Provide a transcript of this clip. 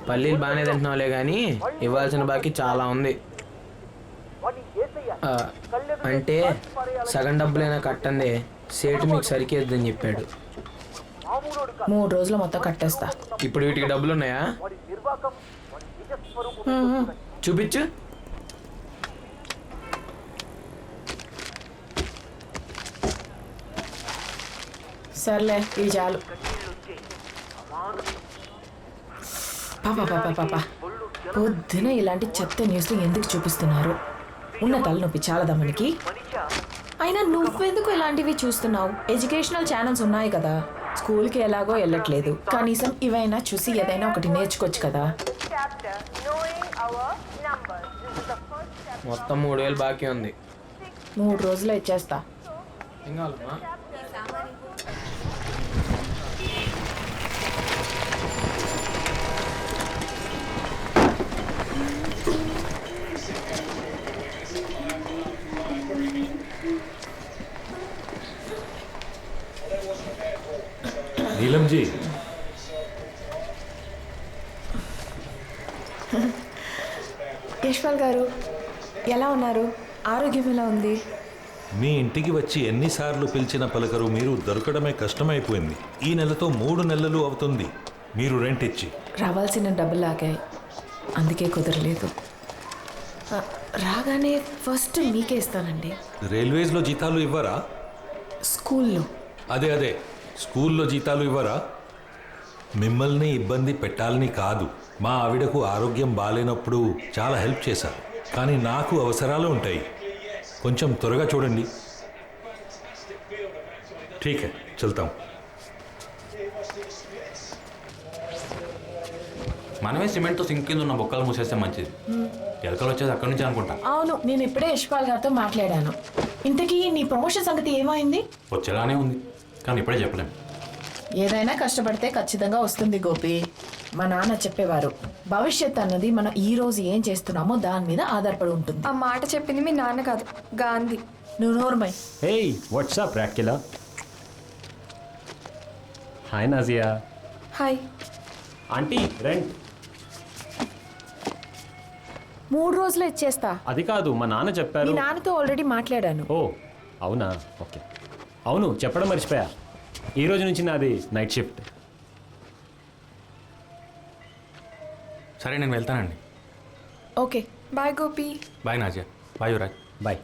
పల్లీలు బాగానే తింటున్నావులే కానీ ఇవ్వాల్సిన బాకీ చాలా ఉంది. అంటే సగం డబ్బులైనా కట్టండి, సేటు మీకు సరికేద్దని చెప్పాడు. 3 రోజులు మొత్తం కట్టేస్తా. ఇప్పుడు వీటికి డబ్బులు ఉన్నాయా? చూపించు. సర్లే ఇవి చాలు. పాపా పొద్దున ఇలాంటి చెత్త న్యూస్లు ఎందుకు చూపిస్తున్నారు? ఉన్న తలనొప్పి చాలదా మనకి? అయినా నువ్వెందుకు ఇలాంటివి చూస్తున్నావు? ఎడ్యుకేషనల్ ఛానల్స్ ఉన్నాయి కదా. స్కూల్కి ఎలాగో వెళ్ళట్లేదు, కనీసం ఇవైనా చూసి ఏదైనా ఒకటి నేర్చుకోవచ్చు కదా. మొత్తం 3000 బాకీ ఉంది. 3 రోజుల్లో ఇచ్చేస్తా. ఏం కావాలమ్మా? నీలంజీ, యశ్పాల్ గారు ఎలా ఉన్నారు? ఆరోగ్యం ఎలా ఉంది? మీ ఇంటికి వచ్చి ఎన్నిసార్లు పిలిచిన పలకరు, మీరు దొరకడమే కష్టమైపోయింది. ఈ నెలతో 3 నెలలు అవుతుంది మీరు రెంట్ ఇచ్చి. రావాల్సిన డబ్బులు ఆగాయి, అందుకే కుదరలేదు. రాగానే ఫస్ట్ మీకే ఇస్తానండి. రైల్వేస్లో జీతాలు ఇవ్వరా? స్కూల్లో. అదే స్కూల్లో జీతాలు ఇవ్వరా? మిమ్మల్ని ఇబ్బంది పెట్టాలని కాదు, మా ఆవిడకు ఆరోగ్యం బాగాలేనప్పుడు చాలా హెల్ప్ చేశారు. కానీ నాకు అవసరాలు ఉంటాయి, కొంచెం త్వరగా చూడండి. ఠీక్ హై, చల్తాం. మనమే సిమెంట్తో సింక్ కింద ఉన్న బొక్కలు మూసేస్తే మంచిది. ఎలకలు వచ్చేది అక్కడి నుంచి అనుకుంటా. అవును, నేను ఇప్పుడే యశ్పాల్ గారితో మాట్లాడాను. ఇంతకీ నీ ప్రమోషన్ సంగతి ఏమైంది? వచ్చేలానే ఉంది, కానీ ఇప్పుడే చెప్పలేం. ఏదైనా కష్టపడితే ఖచ్చితంగా వస్తుంది గోపి. మా నాన్న చెప్పేవారు, భవిష్యత్ అన్నది మనం ఈ రోజు ఏం చేస్తున్నామో దాని మీద ఆధారపడి ఉంటుంది. ఆ మాట చెప్పింది మీ నాన్న కాదు, గాంధీ. నువ్వు నోర్మై. Hey, what's up, rat killer? Hi, Nazia. Hi. Aunty, rent. 3 రోజులు ఇచ్చేస్తా. అది కాదు, మా నాన్న చెప్పారు. మీ నాన్నతో ఆల్రెడీ మాట్లాడాను. ఓ అవునా, ఓకే. అవును, చెప్పడం మర్చిపోయా, ఈ రోజు నుంచి నాది నైట్ షిఫ్ట్. సరే, నేను వెళ్తానండి. Okay bye Gopi. Bye Nazia. Bye Yuvraj. Bye.